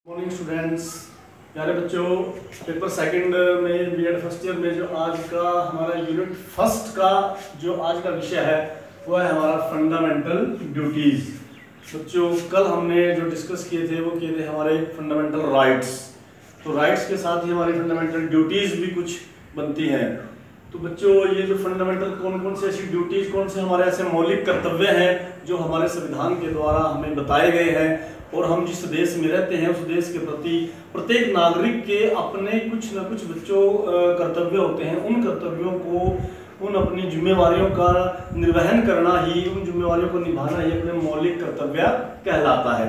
Morning students, प्यारे बच्चों। Paper second में बीएड फर्स्ट ईयर में जो आज का हमारा यूनिट फर्स्ट का जो आज का विषय है वो है हमारा फंडामेंटल ड्यूटीज। बच्चों, कल हमने जो डिस्कस किए थे वो किए थे हमारे फंडामेंटल राइट्स। तो राइट्स के साथ ही हमारी फंडामेंटल ड्यूटीज भी कुछ बनती हैं। तो बच्चों, ये जो फंडामेंटल कौन कौन से ऐसी ड्यूटीज, कौन से हमारे ऐसे मौलिक कर्तव्य हैं जो हमारे संविधान के द्वारा हमें बताए गए हैं और हम जिस देश में रहते हैं उस देश के प्रति प्रत्येक नागरिक के अपने कुछ न कुछ बच्चों कर्तव्य होते हैं। उन कर्तव्यों को, उन अपनी जिम्मेवारियों का निर्वहन करना ही, उन जिम्मेवारियों को निभाना ही अपने मौलिक कर्तव्य कहलाता है।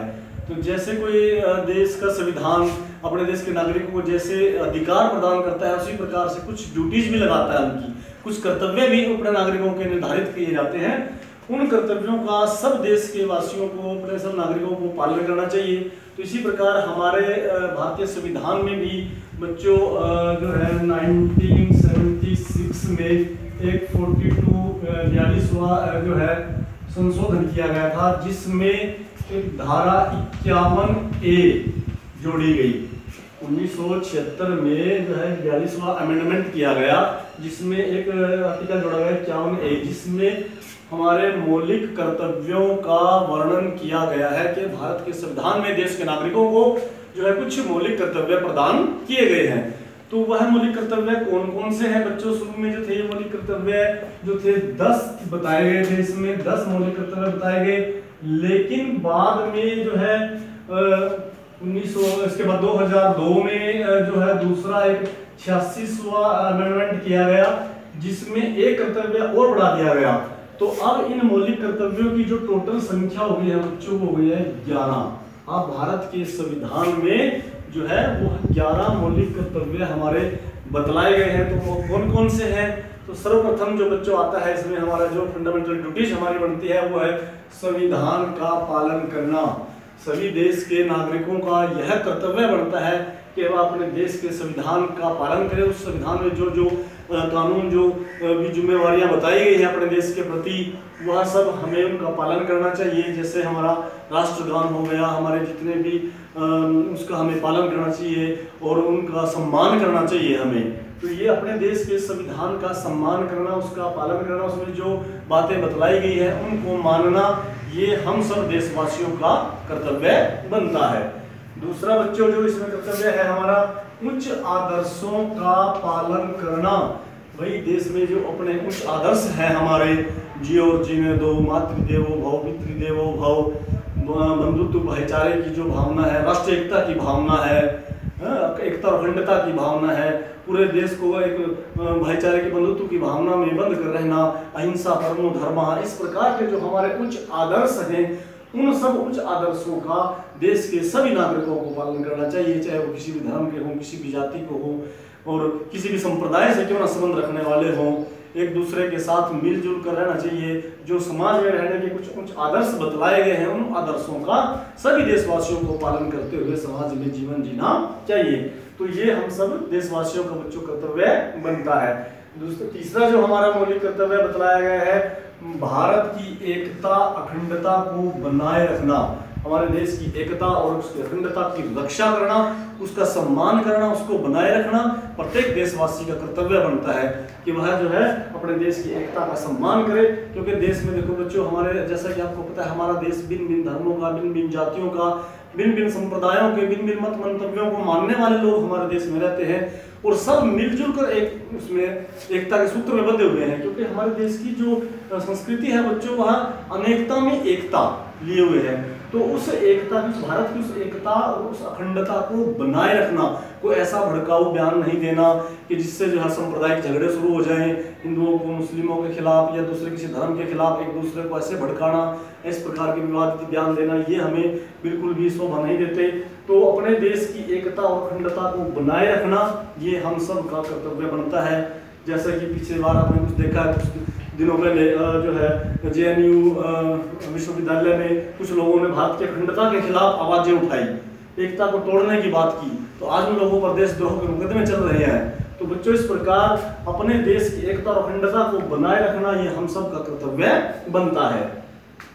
तो जैसे कोई देश का संविधान अपने देश के नागरिकों को जैसे अधिकार प्रदान करता है, उसी प्रकार से कुछ ड्यूटीज भी लगाता है। उनकी कुछ कर्तव्य भी अपने नागरिकों के निर्धारित किए जाते हैं। उन कर्तव्यों का सब देश के वासियों को, अपने सब नागरिकों को पालन करना चाहिए। तो इसी प्रकार हमारे भारतीय संविधान में भी बच्चों जो है 1976 में एक 42 जो है संशोधन किया गया था, जिसमें एक धारा 51A जोड़ी गई। 1976 में जो है 42वां अमेंडमेंट किया गया, जिसमें एक आर्टिकल जोड़ा गया 51A, जिसमें हमारे मौलिक कर्तव्यों का वर्णन किया गया है कि भारत के संविधान में देश के नागरिकों को जो है कुछ मौलिक कर्तव्य प्रदान किए गए हैं। तो वह मौलिक कर्तव्य कौन कौन से हैं बच्चों? शुरू में जो थे मौलिक कर्तव्य जो थे 10 बताए गए थे। इसमें 10 मौलिक कर्तव्य बताए गए, लेकिन बाद में जो है 1900 इसके बाद 2002 में जो है दूसरा एक 86वां अमेंडमेंट किया गया, जिसमें एक कर्तव्य और बढ़ा दिया गया। तो अब इन मौलिक कर्तव्यों की जो टोटल संख्या हो गई है बच्चों को हो गई है 11। अब भारत के संविधान में जो है वो 11 मौलिक कर्तव्य हमारे बतलाए गए हैं। तो वो कौन कौन से हैं? तो सर्वप्रथम जो बच्चों आता है इसमें हमारा जो फंडामेंटल ड्यूटीज हमारी बनती है वो है संविधान का पालन करना। सभी देश के नागरिकों का यह कर्तव्य बनता है कि वह अपने देश के संविधान का पालन करें। उस संविधान में जो जो कानून, जो भी जिम्मेवारियां बताई गई हैं अपने देश के प्रति, वह सब हमें उनका पालन करना चाहिए। जैसे हमारा राष्ट्रगान हो गया, हमारे जितने भी उसका हमें पालन करना चाहिए और उनका सम्मान करना चाहिए हमें। तो ये अपने देश के संविधान का सम्मान करना, उसका पालन करना, उसमें जो बातें बतलाई गई है उनको मानना, ये हम सब देशवासियों का कर्तव्य बनता है। दूसरा बच्चों जो इसमें कर्तव्य है हमारा उच्च आदर्शों का पालन करना। वही देश में जो अपने उच्च आदर्श हैं हमारे, जियो और जीने दो, मातृदेवो भव, पितृदेवो भव, बंधुत्व भाईचारे की जो भावना है, राष्ट्रीय एकता की भावना है, एकता और अखंडता की भावना है, पूरे देश को एक भाईचारे की, बंधुत्व की भावना में बंद कर रहना, अहिंसा परमो धर्मः, इस प्रकार के जो हमारे उच्च आदर्श हैं, उन सब उच्च आदर्शों का देश के सभी नागरिकों को पालन करना चाहिए, चाहे वो किसी भी धर्म के हों, किसी भी जाति को हो और किसी भी संप्रदाय से क्यों ना संबंध रखने वाले हों। एक दूसरे के साथ मिलजुल कर रहना चाहिए। जो समाज में रहने के कुछ उच्च आदर्श बतलाए गए हैं, उन आदर्शों का सभी देशवासियों को पालन करते हुए समाज में जीवन जीना चाहिए। तो ये हम सब देशवासियों का बच्चों कर्तव्य बनता है। तीसरा जो हमारा मौलिक कर्तव्य बतलाया गया है, भारत की एकता अखंडता को बनाए रखना। हमारे देश की एकता और उसकी अखंडता की रक्षा करना, उसका सम्मान करना, उसको बनाए रखना प्रत्येक देशवासी का कर्तव्य बनता है कि वह जो है अपने देश की एकता का सम्मान करे। क्योंकि देश में देखो बच्चों, हमारे जैसा कि आपको पता है हमारा देश भिन्न भिन्न धर्मों का, भिन्न भिन्न जातियों का, भिन्न भिन्न संप्रदायों के, भिन्न भिन्न मत मंतव्यों को मानने वाले लोग हमारे देश में रहते हैं और सब मिलजुल कर एक उसमें एकता के सूत्र में बंधे हुए हैं। क्योंकि हमारे देश की जो संस्कृति है बच्चों, वह अनेकता में एकता लिए हुए है। तो उस एकता, उस भारत की उस एकता और उस अखंडता को बनाए रखना, कोई ऐसा भड़काऊ बयान नहीं देना कि जिससे जो है सांप्रदायिक झगड़े शुरू हो जाएं, हिंदुओं को मुस्लिमों के खिलाफ या दूसरे किसी धर्म के खिलाफ एक दूसरे को ऐसे भड़काना, इस प्रकार के विवादित बयान देना, ये हमें बिल्कुल भी शोभा नहीं देते। तो अपने देश की एकता और अखंडता को बनाए रखना ये हम सब का कर्तव्य बनता है। जैसा कि पिछले बार आपने कुछ देखा है, कुछ दिनों पहले जो है JNU विश्वविद्यालय में कुछ लोगों ने भारत की अखंडता के खिलाफ आवाजें उठाई, एकता को तोड़ने की बात की। तो आज उन लोगों पर देशद्रोह के मुकदमे चल रहे हैं। तो बच्चों, इस प्रकार अपने देश की एकता और अखंडता को बनाए रखना ये हम सब का कर्तव्य बनता है।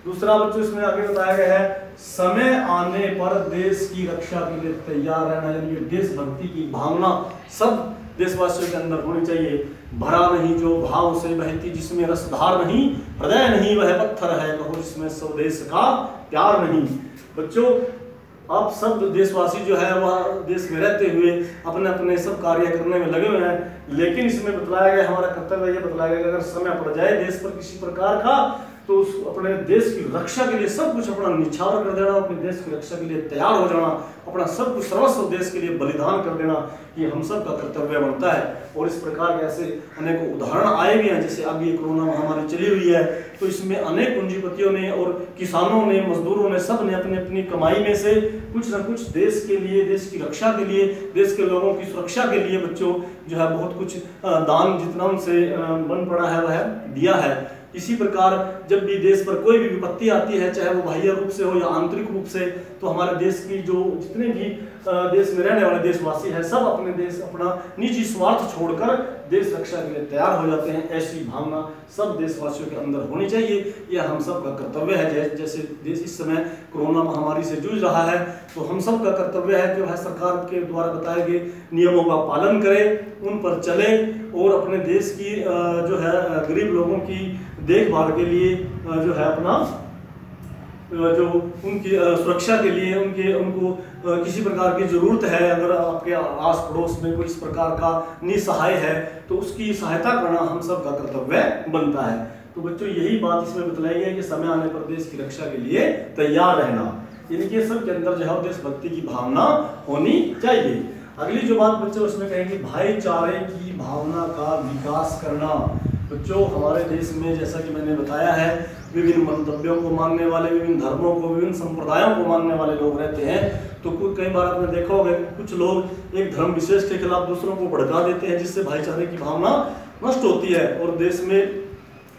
दूसरा बच्चों इसमें आगे बताया गया है समय आने पर देश की रक्षा के लिए तैयार रहना, यानी देशभक्ति की भावना सब देशवासियों के अंदर होनी चाहिए। भरा नहीं जो भाव से बहती, जिसमें रसधार नहीं, हृदय नहीं वह पत्थर है, कहो जिसमें स्वदेश का प्यार नहीं। बच्चों आप सब देशवासी जो है वह देश में रहते हुए अपने अपने सब कार्य करने में लगे हुए हैं, लेकिन इसमें बतलाया गया, हमारा कर्तव्य ये बतलाया गया कि अगर समय पड़ जाए देश पर किसी प्रकार का, तो उस अपने देश की रक्षा के लिए सब कुछ अपना निछावर कर देना, अपने देश की रक्षा के लिए तैयार हो जाना, अपना सब कुछ सर्वस्व देश के लिए बलिदान कर देना, ये हम सब का कर्तव्य बनता है। और इस प्रकार के ऐसे अनेकों उदाहरण आए भी हैं, जैसे अब ये कोरोना महामारी चली हुई है, तो इसमें अनेक पूंजीपतियों ने और किसानों ने, मजदूरों ने, सब ने अपनी अपनी कमाई में से कुछ न कुछ देश के लिए, देश की रक्षा के लिए, देश के लोगों की सुरक्षा के लिए बच्चों जो है बहुत कुछ दान जितना उनसे बन पड़ा है वह दिया है। इसी प्रकार जब भी देश पर कोई भी विपत्ति आती है, चाहे वो बाह्य रूप से हो या आंतरिक रूप से, तो हमारे देश की जो जितने भी देश में रहने वाले देशवासी हैं सब अपने देश, अपना निजी स्वार्थ छोड़कर देश रक्षा के लिए तैयार हो जाते हैं। ऐसी भावना सब देशवासियों के अंदर होनी चाहिए, यह हम सब का कर्तव्य है। जैसे देश इस समय कोरोना महामारी से जूझ रहा है, तो हम सब का कर्तव्य है कि वह सरकार के द्वारा बताए गए नियमों का पालन करे, उन पर चले और अपने देश की जो है गरीब लोगों की देखभाल के लिए जो है अपना जो उनकी सुरक्षा के लिए उनको किसी प्रकार की जरूरत है, अगर आपके आस पड़ोस में कोई इस प्रकार का निसहाय है तो उसकी सहायता करना हम सब का कर्तव्य बनता है। तो बच्चों यही बात इसमें बतलाई गई है कि समय आने पर देश की रक्षा के लिए तैयार रहना, यानी कि सब के अंदर जो है देशभक्ति की भावना होनी चाहिए। अगली जो बात बच्चों उसमें कहेंगे भाईचारे की भावना का विकास करना। बच्चों हमारे देश में जैसा कि मैंने बताया है विभिन्न मंतव्यों को मानने वाले, विभिन्न धर्मों को, विभिन्न संप्रदायों को मानने वाले लोग रहते हैं। तो कई बार आपने देखा होगा कुछ लोग एक धर्म विशेष के खिलाफ दूसरों को भड़का देते हैं, जिससे भाईचारे की भावना नष्ट होती है और देश में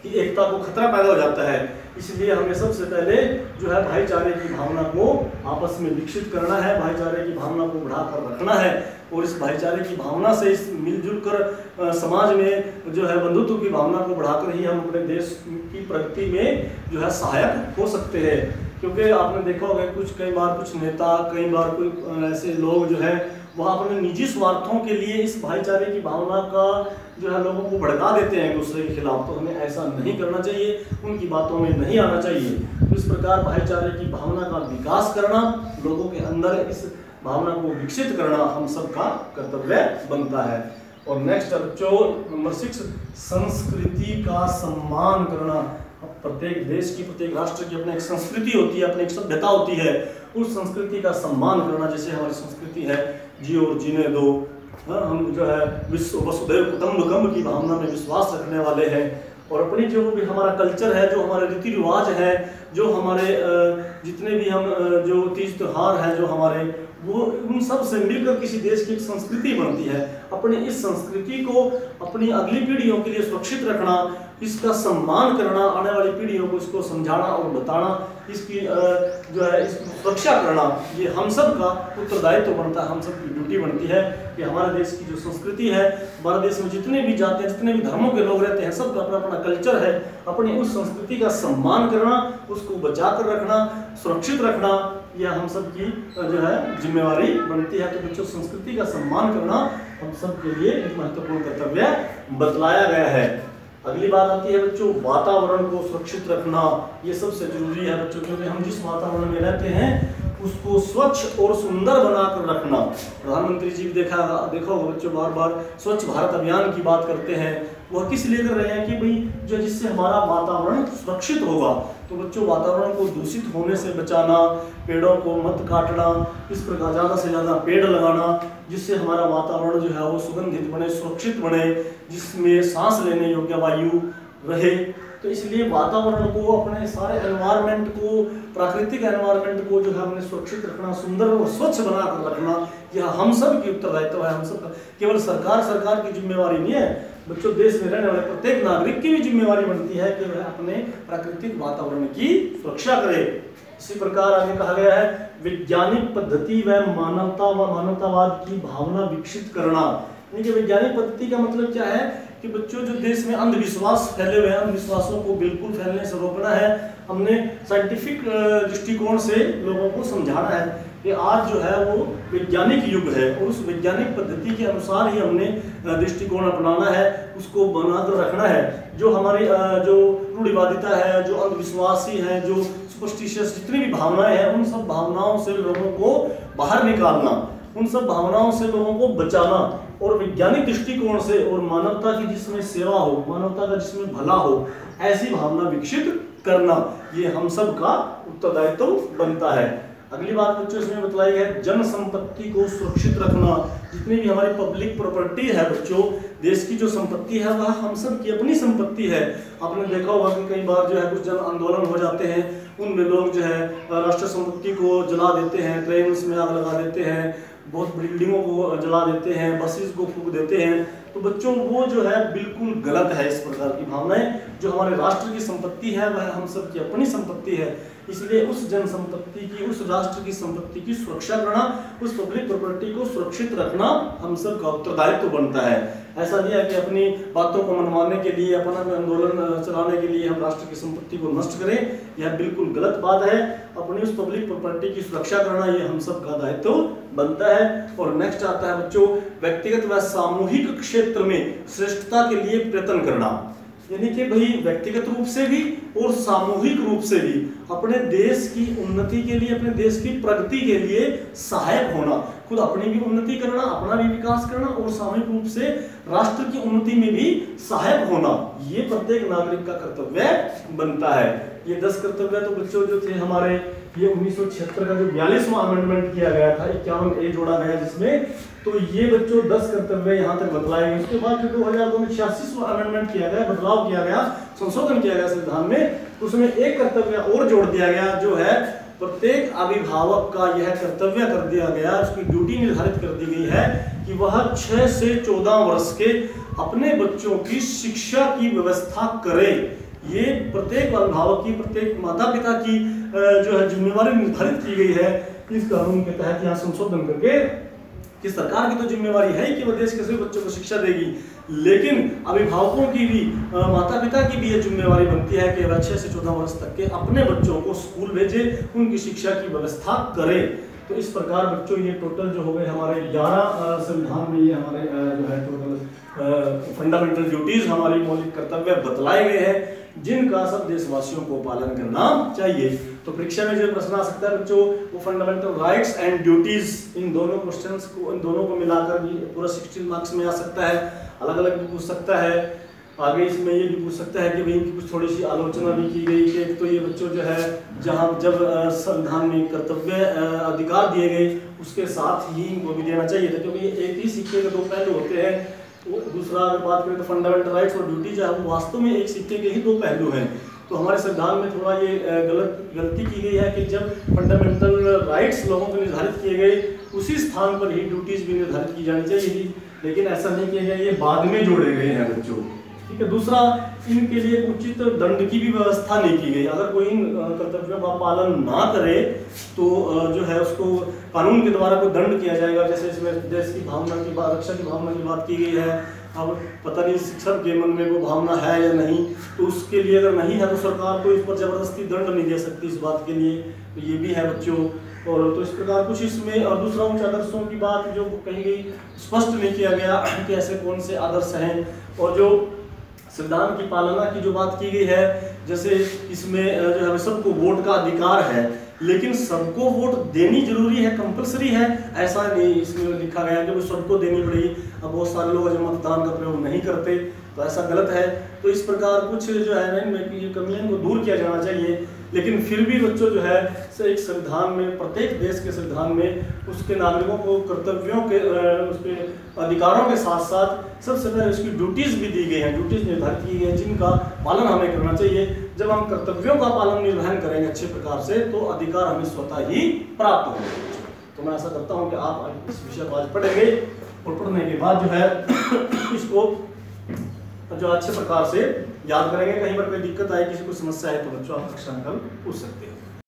एकता को खतरा पैदा हो जाता है। इसलिए हमें सबसे पहले जो है भाईचारे की भावना को आपस में विकसित करना है, भाईचारे की भावना को बढ़ाकर रखना है और इस भाईचारे की भावना से इस मिलजुल कर समाज में जो है बंधुत्व की भावना को बढ़ाकर ही हम अपने देश की प्रगति में जो है सहायक हो सकते हैं। क्योंकि आपने देखा होगा कई बार कुछ नेता, कई बार कोई ऐसे लोग जो है वह अपने निजी स्वार्थों के लिए इस भाईचारे की भावना का जो है लोगों को भड़का देते हैं दूसरे के खिलाफ। तो हमें ऐसा नहीं करना चाहिए, उनकी बातों में नहीं आना चाहिए। तो इस प्रकार भाईचारे की भावना का विकास करना, लोगों के अंदर इस भावना को विकसित करना हम सब का कर्तव्य बनता है। और नेक्स्ट बच्चों नंबर 6 संस्कृति का सम्मान करना। प्रत्येक देश की, प्रत्येक राष्ट्र की अपनी एक संस्कृति होती है, अपनी एक सभ्यता होती है, उस संस्कृति का सम्मान करना। जैसे हमारी संस्कृति है जियो और जीने दो, हम जो है विश्व वसुधैव कुटुंबकम की भावना में विश्वास रखने वाले हैं और अपनी जो भी हमारा कल्चर है, जो हमारे रीति रिवाज है, जो हमारे जितने भी हम जो तीज त्योहार हैं जो हमारे, वो उन सब से मिलकर किसी देश की एक संस्कृति बनती है। अपनी इस संस्कृति को अपनी अगली पीढ़ियों के लिए सुरक्षित रखना, इसका सम्मान करना, आने वाली पीढ़ियों को इसको समझाना और बताना, इसकी जो है इसकी सुरक्षा करना, ये हम सब का उत्तरदायित्व बनता है, हम सब की ड्यूटी बनती है कि हमारे देश की जो संस्कृति है, हमारे देश में जितने भी जातियाँ, जितने भी धर्मों के लोग रहते हैं, सबका अपना अपना कल्चर है, अपनी उस संस्कृति का सम्मान करना, उसको बचा कर रखना, सुरक्षित रखना, यह हम सब की जो है जिम्मेवारी बनती है। तो बच्चों संस्कृति का सम्मान करना हम सब के लिए एक महत्वपूर्ण कर्तव्य बतलाया गया है। अगली बात आती है बच्चों वातावरण को सुरक्षित रखना। ये सबसे जरूरी है बच्चों, क्योंकि हम जिस वातावरण में रहते हैं उसको स्वच्छ और सुंदर बनाकर रखना। प्रधानमंत्री जी देखा होगा बच्चों बार बार स्वच्छ भारत अभियान की बात करते हैं। वह किस लिए कर रहे हैं कि भाई जो जिससे हमारा वातावरण सुरक्षित होगा। तो बच्चों वातावरण को दूषित होने से बचाना, पेड़ों को मत काटना, इस प्रकार ज़्यादा से ज़्यादा पेड़ लगाना, जिससे हमारा वातावरण जो है वो सुगंधित बने, सुरक्षित बने, जिसमें सांस लेने योग्य वायु रहे। तो इसलिए वातावरण को, अपने सारे एनवायरनमेंट को, प्राकृतिक एनवायरनमेंट को जो है हमने सुरक्षित रखना, सुंदर और स्वच्छ बनाकर रखना, यह हम सब की उत्तरदायित्व है। हम सब का केवल सरकार की जिम्मेवारी नहीं है बच्चों, देश में रहने वाले प्रत्येक नागरिक की भी जिम्मेवारी बनती है कि वह अपने प्राकृतिक वातावरण की सुरक्षा करे। इसी प्रकार आगे कहा गया है वैज्ञानिक पद्धति व मानवतावाद की भावना विकसित करना। यानी वैज्ञानिक पद्धति का मतलब क्या है कि बच्चों जो देश में अंधविश्वास फैले हुए हैं, अंधविश्वासों को बिल्कुल फैलने से रोकना है हमने साइंटिफिक दृष्टिकोण से लोगों को समझाना है कि आज जो है वो वैज्ञानिक युग है और उस वैज्ञानिक पद्धति के अनुसार ही हमने दृष्टिकोण अपनाना है, उसको बनाकर रखना है। जो हमारी जो रूढ़िवादिता है, जो अंधविश्वासी है, जो सुपरस्टिशियस जितनी भी भावनाएं हैं, उन सब भावनाओं से लोगों को बाहर निकालना, उन सब भावनाओं से लोगों को बचाना और वैज्ञानिक दृष्टिकोण से और मानवता की जिसमें सेवा हो, मानवता का जिसमें भला हो, ऐसी भावना विकसित करना, ये हम सब का उत्तरदायित्व बनता है। अगली बात बच्चों इसमें बतलाई है जन संपत्ति को सुरक्षित रखना। जितनी भी हमारी पब्लिक प्रॉपर्टी है बच्चों, देश की जो संपत्ति है वह हम सब की अपनी संपत्ति है। आपने देखा होगा कि कई बार जो है कुछ जन आंदोलन हो जाते हैं, उनमें लोग जो है राष्ट्र संपत्ति को जला देते हैं, ट्रेन्स में आग लगा देते हैं, बहुत बिल्डिंगों को जला देते हैं, बसेस को फूंक देते हैं। तो बच्चों वो जो है बिल्कुल गलत है। इस प्रकार की भावनाएं, जो हमारे राष्ट्र की संपत्ति है वह हम सब की अपनी संपत्ति है, इसलिए उस जन संपत्ति की, उस राष्ट्र की संपत्ति की सुरक्षा करना, उस पब्लिक प्रॉपर्टी को सुरक्षित रखना हम सब का उत्तरदायित्व बनता है। ऐसा नहीं है कि अपनी बातों को मनवाने के लिए, अपना आंदोलन चलाने के लिए हम राष्ट्र की संपत्ति को नष्ट करें, यह बिल्कुल गलत बात है। अपनी उस पब्लिक प्रॉपर्टी की सुरक्षा करना ये हम सब का दायित्व बनता है। और नेक्स्ट आता है बच्चों व्यक्तिगत व सामूहिक क्षेत्र में श्रेष्ठता के लिए प्रयत्न करना, यानी कि भाई व्यक्तिगत रूप से भी और सामूहिक रूप से भी अपने देश की उन्नति के लिए, अपने देश की प्रगति के लिए सहायक होना, खुद अपनी भी उन्नति करना, अपना भी विकास करना और सामूहिक रूप से राष्ट्र की उन्नति में भी सहायक होना, ये प्रत्येक नागरिक का कर्तव्य बनता है। ये 10 कर्तव्य तो बच्चों जो थे हमारे, ये 1976 का जो 42वां अमेंडमेंट किया गया था, 51A जोड़ा गया जिसमें, तो ये बच्चों 10 कर्तव्य यहाँ तक बतलाए गए। उसके बाद जो 2002 में 86वां अमेंडमेंट किया गया, बदलाव किया गया, संशोधन किया गया संविधान में, तो उसमें एक कर्तव्य और जोड़ दिया गया, जो है प्रत्येक अभिभावक का यह कर्तव्य कर दिया गया, उसकी ड्यूटी निर्धारित कर दी गई है कि वह 6 से 14 वर्ष के अपने बच्चों की शिक्षा की व्यवस्था करे। ये प्रत्येक अभिभावक की, प्रत्येक माता पिता की जो है जिम्मेवारी निर्धारित की गई है इस कानून के तहत यहाँ संशोधन करके, कि सरकार की तो जिम्मेवारी है कि वह देश के सभी बच्चों को शिक्षा देगी, लेकिन अभिभावकों की भी, माता पिता की भी ये जिम्मेवारी बनती है कि वह 6 से 14 वर्ष तक के अपने बच्चों को स्कूल भेजे, उनकी शिक्षा की व्यवस्था करे। तो इस प्रकार बच्चों ये टोटल जो हो गए हमारे 11 संविधान में, ये हमारे जो है टोटल फंडामेंटल ड्यूटीज, हमारी मौलिक कर्तव्य बतलाए गए हैं, जिनका सब देशवासियों को पालन करना चाहिए। तो परीक्षा में जो प्रश्न आ सकता है बच्चों, वो फंडामेंटल राइट्स एंड ड्यूटीज, इन दोनों क्वेश्चंस को, इन दोनों को मिलाकर भी पूरा 16 मार्क्स में आ सकता है। अलग अलग भी पूछ सकता है। आगे इसमें ये भी पूछ सकता है कि भाई इनकी कुछ थोड़ी सी आलोचना भी की गई कि तो ये बच्चों जो है जहाँ जब संविधान में कर्तव्य अधिकार दिए गए उसके साथ ही इनको भी देना चाहिए था, क्योंकि एक ही सिक्के के 2 पहलू होते हैं। दूसरा अगर बात करें तो फंडामेंटल राइट्स और ड्यूटी जो है वो वास्तव में एक सिक्के के ही 2 पहलू हैं। तो हमारे संविधान में थोड़ा ये गलती की गई है कि जब फंडामेंटल राइट्स लोगों को निर्धारित किए गए, उसी स्थान पर ही ड्यूटीज भी निर्धारित की जानी चाहिए थी, लेकिन ऐसा नहीं किया गया, ये बाद में जोड़े गए हैं बच्चों। ठीक है। दूसरा, इनके लिए उचित दंड की भी व्यवस्था नहीं की गई। अगर कोई इन कर्तव्यों का पालन ना करे तो जो है उसको कानून के द्वारा कोई दंड किया जाएगा। जैसे इसमें देश की भावना की बात, रक्षा की भावना की बात की गई है। अब पता नहीं शिक्षक के मन में वो भावना है या नहीं, तो उसके लिए अगर नहीं है तो सरकार को इस पर जबरदस्ती दंड नहीं दे सकती इस बात के लिए। तो ये भी है बच्चों। और तो इस प्रकार कुछ इसमें, और दूसरा उच्च आदर्शों की बात जो कही गई, स्पष्ट नहीं किया गया कि ऐसे कौन से आदर्श हैं। और जो संविधान की पालना की जो बात की गई है, जैसे इसमें जो है सबको वोट का अधिकार है, लेकिन सबको वोट देनी जरूरी है, कंपलसरी है, ऐसा नहीं इसमें लिखा गया कि वो सबको देनी पड़ेगी। अब बहुत सारे लोग जो मतदान का प्रयोग नहीं करते, तो ऐसा गलत है। तो इस प्रकार कुछ जो है ना इनमें ये कमियां को दूर किया जाना चाहिए। लेकिन फिर भी बच्चों जो है एक संविधान में, प्रत्येक देश के संविधान में उसके नागरिकों को कर्तव्यों के, उसके अधिकारों के साथ साथ सबसे पहले उसकी ड्यूटीज भी दी गई हैं, ड्यूटीज निर्धारित की गई हैं जिनका पालन हमें करना चाहिए। जब हम कर्तव्यों का पालन निर्वहन करेंगे अच्छे प्रकार से, तो अधिकार हमें स्वतः ही प्राप्त होंगे। तो मैं ऐसा करता हूँ कि आप इस विषय को आज पढ़ेंगे, और पढ़ने के बाद जो है इसको जो अच्छे प्रकार से याद करेंगे। कहीं पर कोई दिक्कत आए, किसी को समस्या है, तो बच्चों आप कक्षा में कल पूछ सकते हैं।